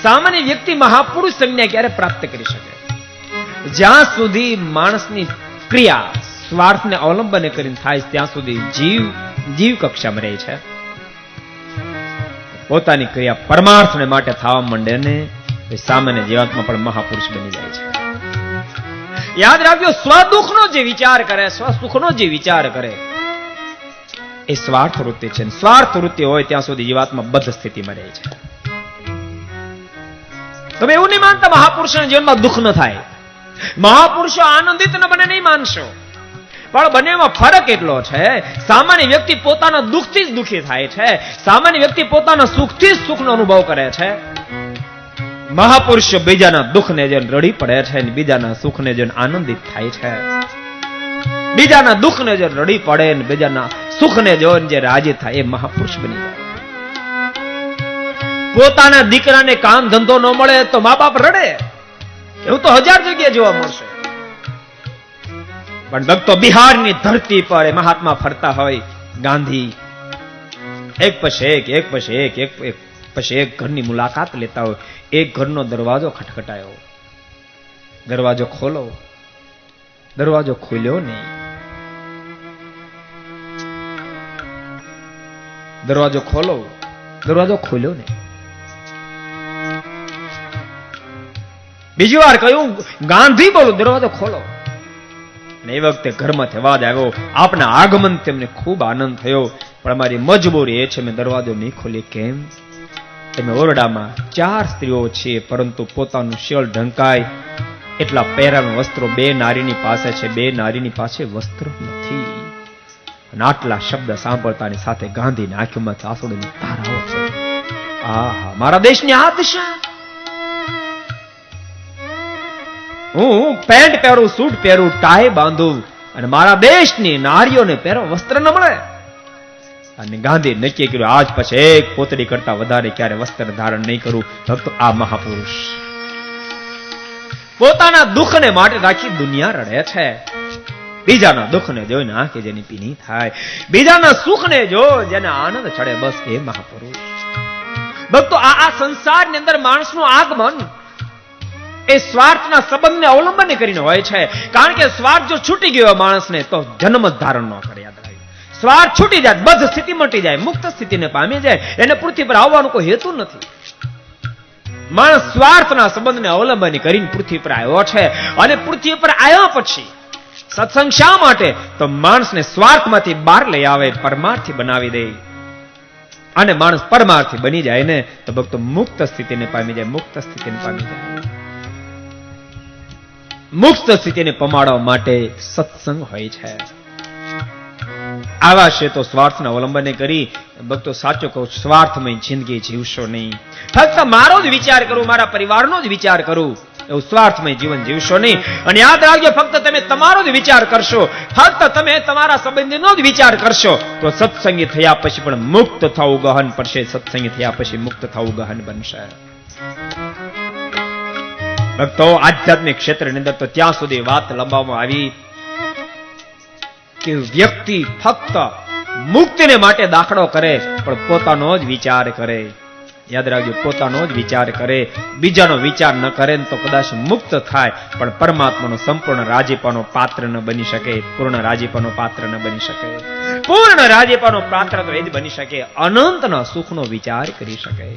સામાન્ય વ્યક્તિ મહાપુરુષ સંજ્ઞા ક્યારે પ્રાપ્ત કરી શકે? જ્યાં સુધી માણસની ક્રિયા સ્વાર્થને અવલંબને કરીને થાય ત્યાં સુધી જીવ કક્ષામાં રહે છે. પોતાની ક્રિયા પરમાર્થને માટે થવા માંડે ને સામાન્ય જીવાત્મા પણ મહાપુરુષ બની જાય છે. યાદ રાખજો, સ્વદુઃખનો જે વિચાર કરે, સ્વસુખનો જે વિચાર કરે એ સ્વાર્થ વૃત્તિ છે. સ્વાર્થ વૃત્તિ હોય ત્યાં સુધી જીવાત્મા બદ્ધ સ્થિતિમાં રહે છે. તમે એવું નહીં માનતા મહાપુરુષના જીવનમાં દુઃખ ન થાય, મહાપુરુષો આનંદિત ન બને નહીં માનશો, પણ બંનેમાં ફરક એટલો છે. સામાન્ય વ્યક્તિ પોતાના દુઃખથી જ દુઃખી થાય છે, સામાન્ય વ્યક્તિ પોતાના સુખથી જ સુખનો અનુભવ કરે છે. મહાપુરુષો બીજાના દુઃખને જોઈને રડી પડે છે અને બીજાના સુખને જોઈને આનંદિત થાય છે. બીજાના દુઃખને જોઈને રડી પડે ને બીજાના સુખને જોઈને જે રાજી થાય એ મહાપુરુષ બની જાય. પોતાના દીકરાને કામ ધંધો ન મળે તો મા બાપ રડે, એવું તો 1000 જગ્યાએ જોવા મળશે. પણ ભક્તો બિહારની ધરતી પર એ મહાત્મા ફરતા હોય, ગાંધી એક પછી એક ઘરની મુલાકાત લેતા હોય. એક ઘરનો દરવાજો ખટખટાયો, દરવાજો ખોલો, દરવાજો ખોલ્યો નહીં. દરવાજો ખોલો, દરવાજો ખોલ્યો નહીં. બીજી વાર કહ્યું, ગાંધી બોલો, દરવાજો ખોલો. એ વખતે ઘરમાંથી અવાજ આવ્યો, આપના આગમન તેમને ખૂબ આનંદ થયો, પણ અમારી મજબૂરી એ છે મેં દરવાજો નહીં ખોલી. કેમ? તમે ઓરડામાં 4 સ્ત્રીઓ છે, પરંતુ પોતાનું શિયળ ઢંકાય એટલા પહેરાના વસ્ત્રો 2 નારીની પાસે છે, 2 નારીની પાસે વસ્ત્ર નથી. અને આટલા શબ્દ સાંભળતાની સાથે ગાંધીની આંખોમાંથી આંસુની ધારાઓ છે. આહા, મારા દેશની આ દશા! હું પેન્ટ પહેરું, સૂટ પહેરું, ટાઈ બાંધું અને મારા દેશની નારીઓને પહેરવા વસ્ત્ર ન મળે. અને ગાંધી નક્કી કર્યું, આજ પછી એક પોતડી કરતા વધારે ક્યારે વસ્ત્ર ધારણ નહીં કરું. ભક્તો, આ મહાપુરુષ પોતાના દુઃખને માટે રાખી દુનિયા રડે છે. બીજાના દુઃખને જોઈને આંખે જેની પીની થાય, બીજાના સુખને જો જેને આનંદ ચડે, બસ એ મહાપુરુષ. ભક્તો, આ સંસારની અંદર માણસનું આગમન એ સ્વાર્થના સંબંધને અવલંબન કરીને હોય છે. કારણ કે સ્વાર્થ જો છૂટી ગયો માણસને તો જન્મ ધારણ ન કરે. યાદ રાખજો, સ્વાર્થ છૂટી જાય, બદ્ધ સ્થિતિ મટી જાય, મુક્ત સ્થિતિને પામી જાય, એને પૃથ્વી પર આવવાનો કોઈ હેતુ નથી. માણસ સ્વાર્થના સંબંધને અવલંબન કરીને પૃથ્વી પર આવ્યો છે. અને પૃથ્વી પર આવ્યા પછી સત્સંગ શા માટે? તો માણસને સ્વાર્થમાંથી બહાર લઈ આવે, પરમાર્થી બનાવી દે. અને માણસ પરમાર્થી બની જાય ને તો ભક્તો મુક્ત સ્થિતિને પામી જાય, મુક્ત સ્થિતિને પામી જાય. મુક્ત સ્થિતિને પમાડવા માટે સત્સંગ હોય છે. આવા છે તો સ્વાર્થના અવલંબને કરી ભક્તો, સાચો કહું, સ્વાર્થમય જિંદગી જીવશો નહીં. ફક્ત મારો જ વિચાર કરું, મારા પરિવારનો જ વિચાર કરું, એવું સ્વાર્થમય જીવન જીવશો નહીં. અને યાદ રાખજો, ફક્ત તમે તમારો જ વિચાર કરશો, ફક્ત તમે તમારા સંબંધીનો જ વિચાર કરશો તો સત્સંગી થયા પછી પણ મુક્ત થવું ગહન પડશે. સત્સંગી થયા પછી મુક્ત થવું ગહન બનશે. ભક્તો, આધ્યાત્મિક ક્ષેત્રની અંદર તો ત્યાં સુધી વાત લંબાવવામાં આવી કે વ્યક્તિ ફક્ત મુક્તિને માટે દાખલો કરે પણ પોતાનો જ વિચાર કરે. યાદ રાખજો, પોતાનો જ વિચાર કરે, બીજાનો વિચાર ન કરે તો કદાચ મુક્ત થાય પણ પરમાત્માનો સંપૂર્ણ રાજીપાનો પાત્ર ન બની શકે. પૂર્ણ રાજીપાનો પાત્ર ન બની શકે. પૂર્ણ રાજીપાનો પાત્ર તો એ જ બની શકે અનંતના સુખનો વિચાર કરી શકે.